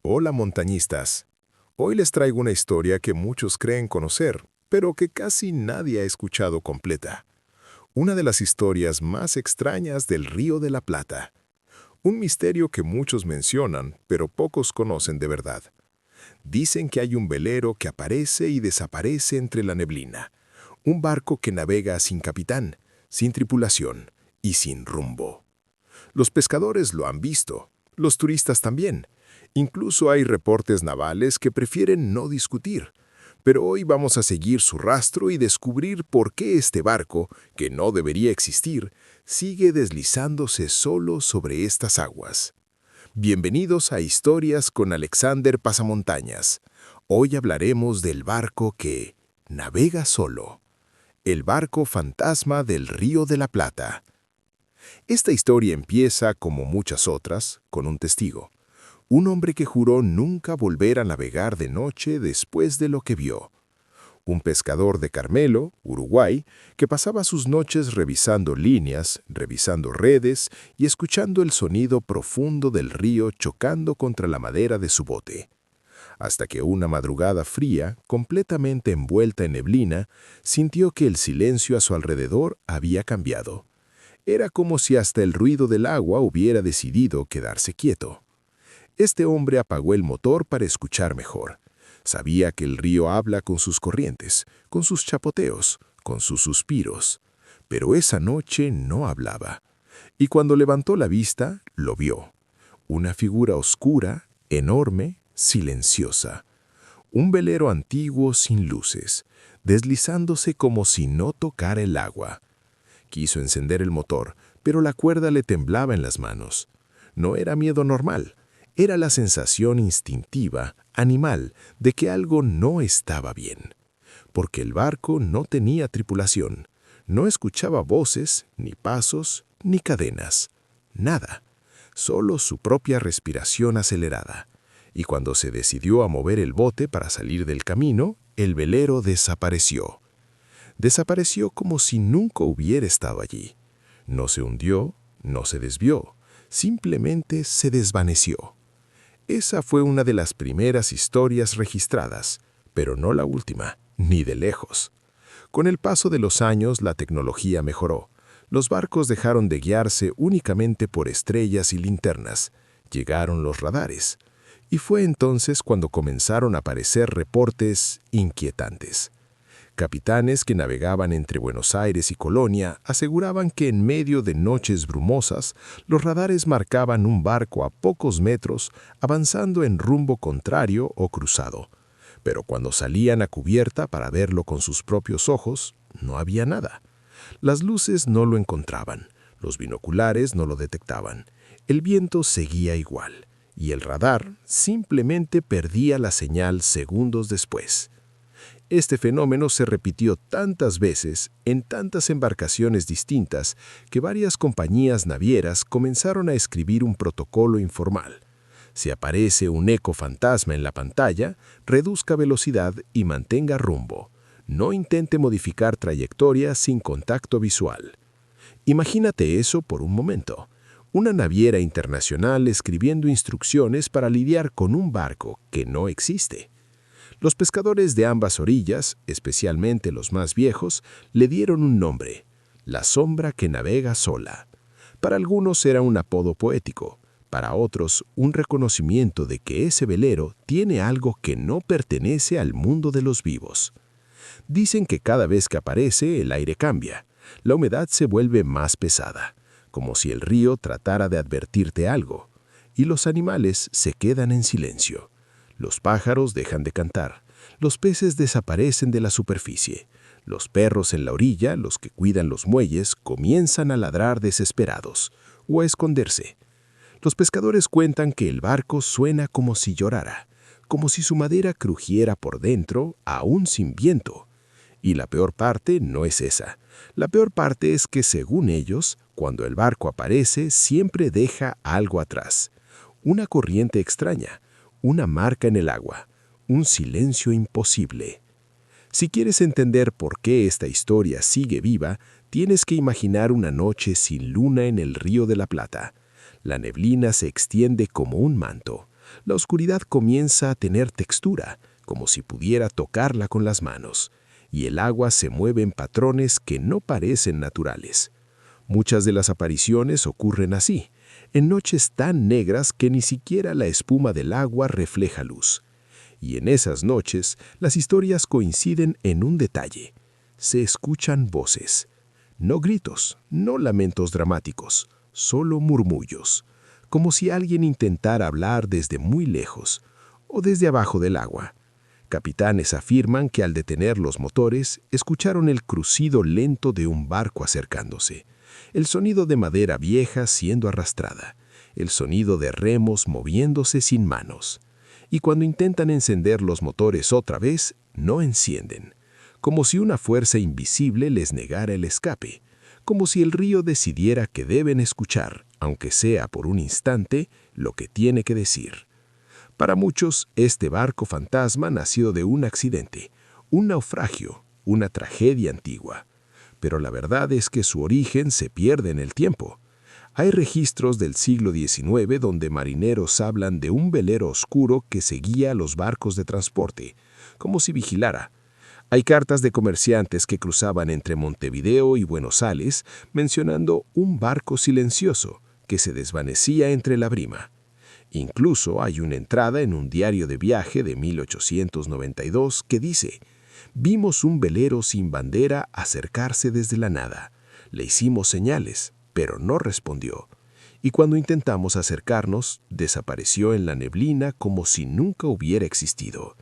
Hola montañistas. Hoy les traigo una historia que muchos creen conocer, pero que casi nadie ha escuchado completa. Una de las historias más extrañas del Río de la Plata. Un misterio que muchos mencionan, pero pocos conocen de verdad. Dicen que hay un velero que aparece y desaparece entre la neblina. Un barco que navega sin capitán, sin tripulación y sin rumbo. Los pescadores lo han visto, los turistas también. Incluso hay reportes navales que prefieren no discutir. Pero hoy vamos a seguir su rastro y descubrir por qué este barco, que no debería existir, sigue deslizándose solo sobre estas aguas. Bienvenidos a Historias con Alexander Pasamontañas. Hoy hablaremos del barco que navega solo. El barco fantasma del Río de la Plata. Esta historia empieza, como muchas otras, con un testigo. Un hombre que juró nunca volver a navegar de noche después de lo que vio. Un pescador de Carmelo, Uruguay, que pasaba sus noches revisando líneas, revisando redes y escuchando el sonido profundo del río chocando contra la madera de su bote. Hasta que una madrugada fría, completamente envuelta en neblina, sintió que el silencio a su alrededor había cambiado. Era como si hasta el ruido del agua hubiera decidido quedarse quieto. Este hombre apagó el motor para escuchar mejor. Sabía que el río habla con sus corrientes, con sus chapoteos, con sus suspiros. Pero esa noche no hablaba. Y cuando levantó la vista, lo vio. Una figura oscura, enorme, silenciosa. Un velero antiguo sin luces, deslizándose como si no tocara el agua. Quiso encender el motor, pero la cuerda le temblaba en las manos. No era miedo normal, era la sensación instintiva, animal, de que algo no estaba bien. Porque el barco no tenía tripulación, no escuchaba voces, ni pasos, ni cadenas. Nada, solo su propia respiración acelerada. Y cuando se decidió a mover el bote para salir del camino, el velero desapareció. Desapareció como si nunca hubiera estado allí. No se hundió, no se desvió, simplemente se desvaneció. Esa fue una de las primeras historias registradas, pero no la última, ni de lejos. Con el paso de los años la tecnología mejoró. Los barcos dejaron de guiarse únicamente por estrellas y linternas. Llegaron los radares. Y fue entonces cuando comenzaron a aparecer reportes inquietantes. Capitanes que navegaban entre Buenos Aires y Colonia aseguraban que en medio de noches brumosas, los radares marcaban un barco a pocos metros avanzando en rumbo contrario o cruzado. Pero cuando salían a cubierta para verlo con sus propios ojos, no había nada. Las luces no lo encontraban, los binoculares no lo detectaban, el viento seguía igual, y el radar simplemente perdía la señal segundos después. Este fenómeno se repitió tantas veces en tantas embarcaciones distintas que varias compañías navieras comenzaron a escribir un protocolo informal. Si aparece un eco fantasma en la pantalla, reduzca velocidad y mantenga rumbo. No intente modificar trayectoria sin contacto visual. Imagínate eso por un momento. Una naviera internacional escribiendo instrucciones para lidiar con un barco que no existe. Los pescadores de ambas orillas, especialmente los más viejos, le dieron un nombre: la sombra que navega sola. Para algunos era un apodo poético, para otros un reconocimiento de que ese velero tiene algo que no pertenece al mundo de los vivos. Dicen que cada vez que aparece el aire cambia, la humedad se vuelve más pesada, como si el río tratara de advertirte algo, y los animales se quedan en silencio. Los pájaros dejan de cantar, los peces desaparecen de la superficie, los perros en la orilla, los que cuidan los muelles, comienzan a ladrar desesperados o a esconderse. Los pescadores cuentan que el barco suena como si llorara, como si su madera crujiera por dentro, aún sin viento. Y la peor parte no es esa. La peor parte es que, según ellos, cuando el barco aparece, siempre deja algo atrás. Una corriente extraña, una marca en el agua, un silencio imposible. Si quieres entender por qué esta historia sigue viva, tienes que imaginar una noche sin luna en el Río de la Plata. La neblina se extiende como un manto. la oscuridad comienza a tener textura, como si pudiera tocarla con las manos, y el agua se mueve en patrones que no parecen naturales. Muchas de las apariciones ocurren así, en noches tan negras que ni siquiera la espuma del agua refleja luz. Y en esas noches, las historias coinciden en un detalle. Se escuchan voces. No gritos, no lamentos dramáticos, solo murmullos, como si alguien intentara hablar desde muy lejos o desde abajo del agua. Capitanes afirman que al detener los motores, escucharon el crujido lento de un barco acercándose, el sonido de madera vieja siendo arrastrada, el sonido de remos moviéndose sin manos. Y cuando intentan encender los motores otra vez, no encienden, como si una fuerza invisible les negara el escape, como si el río decidiera que deben escuchar, aunque sea por un instante, lo que tiene que decir. Para muchos, este barco fantasma nació de un accidente, un naufragio, una tragedia antigua. Pero la verdad es que su origen se pierde en el tiempo. Hay registros del siglo XIX donde marineros hablan de un velero oscuro que seguía a los barcos de transporte, como si vigilara. Hay cartas de comerciantes que cruzaban entre Montevideo y Buenos Aires mencionando un barco silencioso que se desvanecía entre la brima. Incluso hay una entrada en un diario de viaje de 1892 que dice: «Vimos un velero sin bandera acercarse desde la nada. Le hicimos señales, pero no respondió. Y cuando intentamos acercarnos, desapareció en la neblina como si nunca hubiera existido».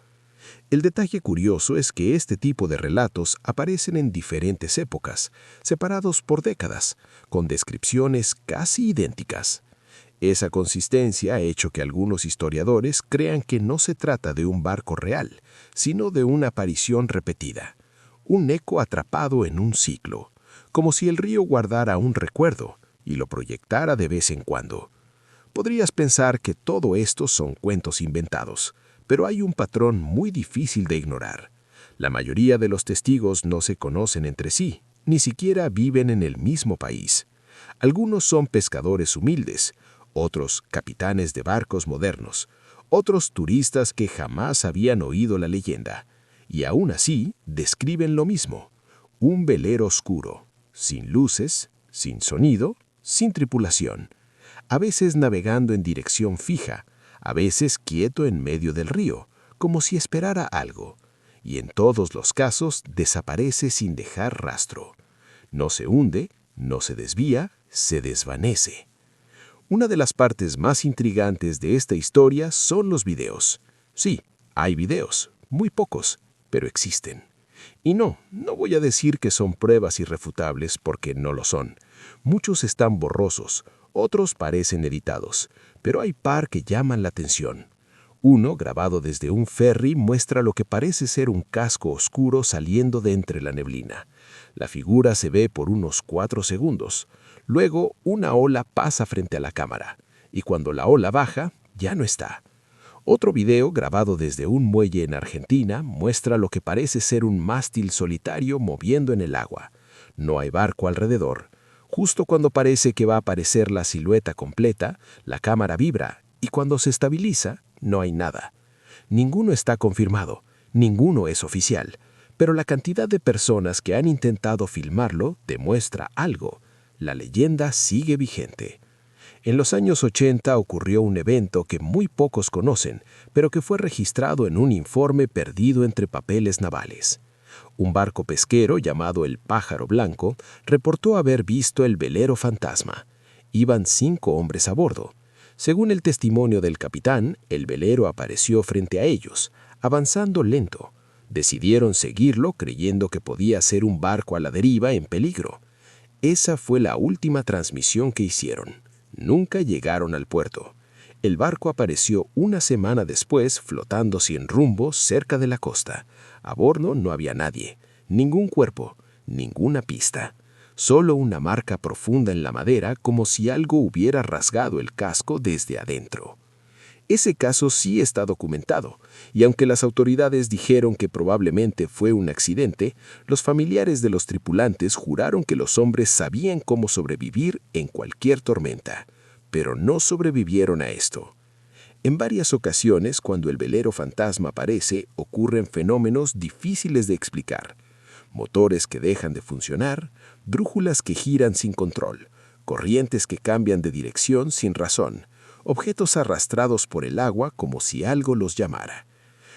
El detalle curioso es que este tipo de relatos aparecen en diferentes épocas, separados por décadas, con descripciones casi idénticas. Esa consistencia ha hecho que algunos historiadores crean que no se trata de un barco real, sino de una aparición repetida, un eco atrapado en un ciclo, como si el río guardara un recuerdo y lo proyectara de vez en cuando. Podrías pensar que todo esto son cuentos inventados, pero hay un patrón muy difícil de ignorar. La mayoría de los testigos no se conocen entre sí, ni siquiera viven en el mismo país. Algunos son pescadores humildes, otros capitanes de barcos modernos, otros turistas que jamás habían oído la leyenda, y aún así describen lo mismo: un velero oscuro, sin luces, sin sonido, sin tripulación, a veces navegando en dirección fija, a veces quieto en medio del río, como si esperara algo, y en todos los casos desaparece sin dejar rastro. No se hunde, no se desvía, se desvanece. Una de las partes más intrigantes de esta historia son los videos. Sí, hay videos, muy pocos, pero existen. Y no voy a decir que son pruebas irrefutables porque no lo son. Muchos están borrosos, otros parecen editados, pero hay par que llaman la atención. Uno, grabado desde un ferry, muestra lo que parece ser un casco oscuro saliendo de entre la neblina. La figura se ve por unos 4 segundos. Luego, una ola pasa frente a la cámara, y cuando la ola baja, ya no está. Otro video, grabado desde un muelle en Argentina, muestra lo que parece ser un mástil solitario moviendo en el agua. No hay barco alrededor. Justo cuando parece que va a aparecer la silueta completa, la cámara vibra, y cuando se estabiliza, no hay nada. Ninguno está confirmado, ninguno es oficial, pero la cantidad de personas que han intentado filmarlo demuestra algo. La leyenda sigue vigente. En los años 80 ocurrió un evento que muy pocos conocen, pero que fue registrado en un informe perdido entre papeles navales. Un barco pesquero llamado el Pájaro Blanco reportó haber visto el velero fantasma. Iban 5 hombres a bordo. Según el testimonio del capitán, el velero apareció frente a ellos, avanzando lento. Decidieron seguirlo creyendo que podía ser un barco a la deriva en peligro. Esa fue la última transmisión que hicieron. Nunca llegaron al puerto. El barco apareció una semana después flotando sin rumbo cerca de la costa. A bordo no había nadie, ningún cuerpo, ninguna pista. Solo una marca profunda en la madera como si algo hubiera rasgado el casco desde adentro. Ese caso sí está documentado, y aunque las autoridades dijeron que probablemente fue un accidente, los familiares de los tripulantes juraron que los hombres sabían cómo sobrevivir en cualquier tormenta, pero no sobrevivieron a esto. En varias ocasiones, cuando el velero fantasma aparece, ocurren fenómenos difíciles de explicar. Motores que dejan de funcionar, brújulas que giran sin control, corrientes que cambian de dirección sin razón, objetos arrastrados por el agua como si algo los llamara.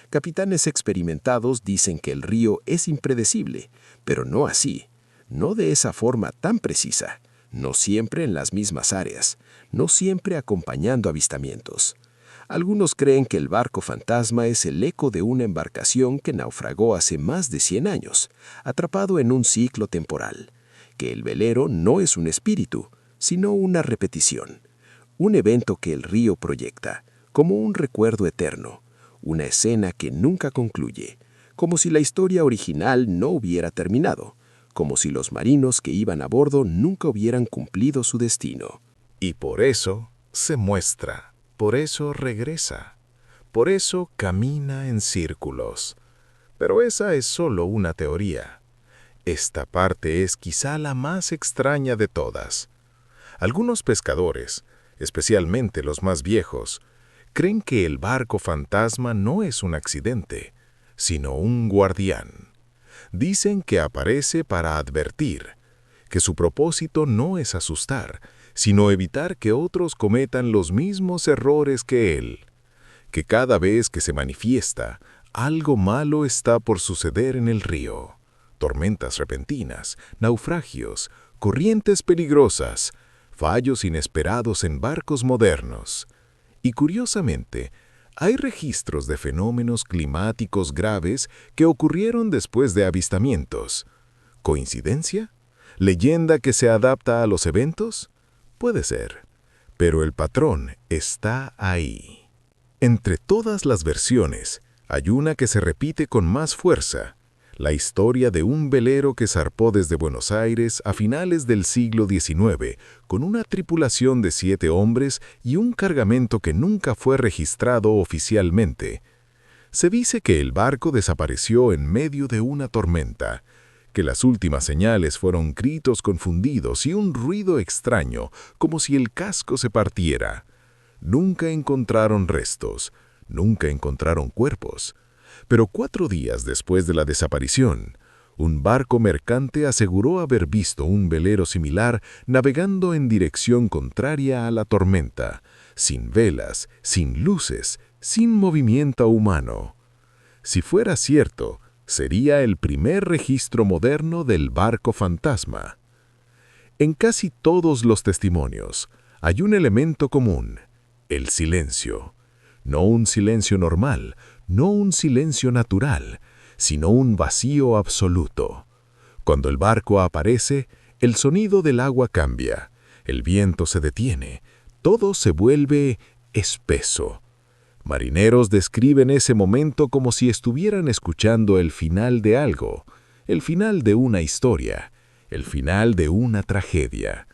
Capitanes experimentados dicen que el río es impredecible, pero no así, no de esa forma tan precisa, no siempre en las mismas áreas, no siempre acompañando avistamientos. Algunos creen que el barco fantasma es el eco de una embarcación que naufragó hace más de 100 años, atrapado en un ciclo temporal, que el velero no es un espíritu, sino una repetición, un evento que el río proyecta, como un recuerdo eterno, una escena que nunca concluye, como si la historia original no hubiera terminado, como si los marinos que iban a bordo nunca hubieran cumplido su destino. Y por eso se muestra. Por eso regresa, por eso camina en círculos. Pero esa es solo una teoría. Esta parte es quizá la más extraña de todas. Algunos pescadores, especialmente los más viejos, creen que el barco fantasma no es un accidente, sino un guardián. Dicen que aparece para advertir, que su propósito no es asustar, sino evitar que otros cometan los mismos errores que él. Que cada vez que se manifiesta, algo malo está por suceder en el río. Tormentas repentinas, naufragios, corrientes peligrosas, fallos inesperados en barcos modernos. Y curiosamente, hay registros de fenómenos climáticos graves que ocurrieron después de avistamientos. ¿Coincidencia? ¿Leyenda que se adapta a los eventos? Puede ser, pero el patrón está ahí. Entre todas las versiones, hay una que se repite con más fuerza, la historia de un velero que zarpó desde Buenos Aires a finales del siglo XIX, con una tripulación de 7 hombres y un cargamento que nunca fue registrado oficialmente. Se dice que el barco desapareció en medio de una tormenta, que las últimas señales fueron gritos confundidos y un ruido extraño, como si el casco se partiera. Nunca encontraron restos, nunca encontraron cuerpos. Pero 4 días después de la desaparición, un barco mercante aseguró haber visto un velero similar navegando en dirección contraria a la tormenta, sin velas, sin luces, sin movimiento humano. Si fuera cierto, sería el primer registro moderno del barco fantasma. En casi todos los testimonios hay un elemento común, el silencio. No un silencio normal, no un silencio natural, sino un vacío absoluto. Cuando el barco aparece, el sonido del agua cambia, el viento se detiene, todo se vuelve espeso. Marineros describen ese momento como si estuvieran escuchando el final de algo, el final de una historia, el final de una tragedia.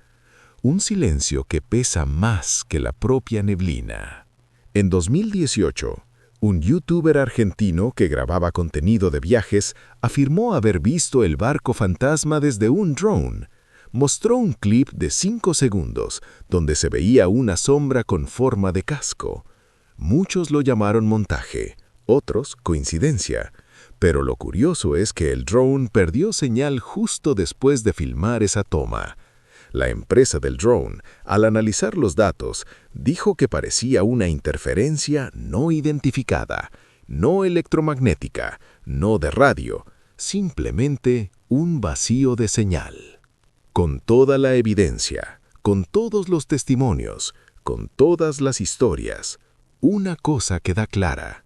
Un silencio que pesa más que la propia neblina. En 2018, un youtuber argentino que grababa contenido de viajes afirmó haber visto el barco fantasma desde un drone. Mostró un clip de 5 segundos donde se veía una sombra con forma de casco. Muchos lo llamaron montaje, otros coincidencia, pero lo curioso es que el drone perdió señal justo después de filmar esa toma. La empresa del drone, al analizar los datos, dijo que parecía una interferencia no identificada, no electromagnética, no de radio, simplemente un vacío de señal. Con toda la evidencia, con todos los testimonios, con todas las historias, una cosa queda clara.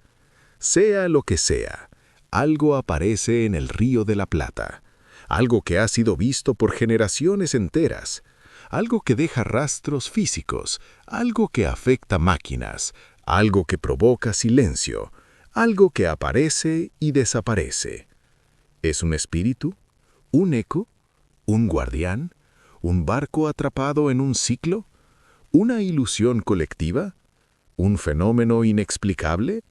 Sea lo que sea, algo aparece en el Río de la Plata. Algo que ha sido visto por generaciones enteras. Algo que deja rastros físicos. Algo que afecta máquinas. Algo que provoca silencio. Algo que aparece y desaparece. ¿Es un espíritu? ¿Un eco? ¿Un guardián? ¿Un barco atrapado en un ciclo? ¿Una ilusión colectiva? ¿Un fenómeno inexplicable?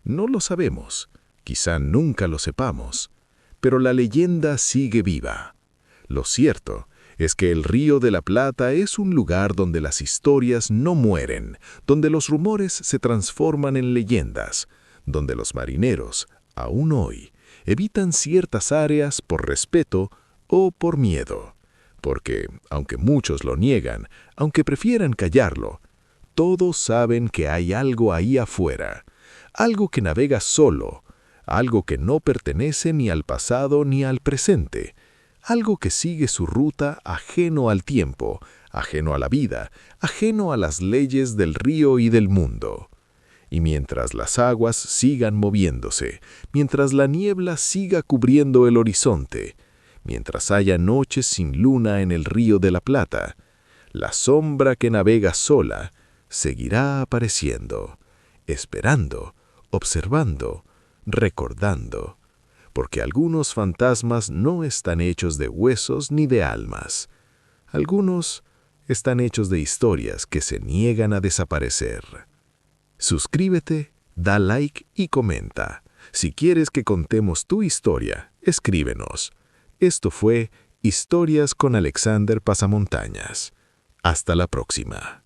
No lo sabemos, quizá nunca lo sepamos, pero la leyenda sigue viva. Lo cierto es que el Río de la Plata es un lugar donde las historias no mueren, donde los rumores se transforman en leyendas, donde los marineros, aún hoy, evitan ciertas áreas por respeto o por miedo. Porque, aunque muchos lo niegan, aunque prefieran callarlo, todos saben que hay algo ahí afuera, algo que navega solo, algo que no pertenece ni al pasado ni al presente, algo que sigue su ruta ajeno al tiempo, ajeno a la vida, ajeno a las leyes del río y del mundo. Y mientras las aguas sigan moviéndose, mientras la niebla siga cubriendo el horizonte, mientras haya noches sin luna en el Río de la Plata, la sombra que navega sola seguirá apareciendo, esperando, observando, recordando, porque algunos fantasmas no están hechos de huesos ni de almas. Algunos están hechos de historias que se niegan a desaparecer. Suscríbete, da like y comenta. Si quieres que contemos tu historia, escríbenos. Esto fue Historias con Alexander Pasamontañas. Hasta la próxima.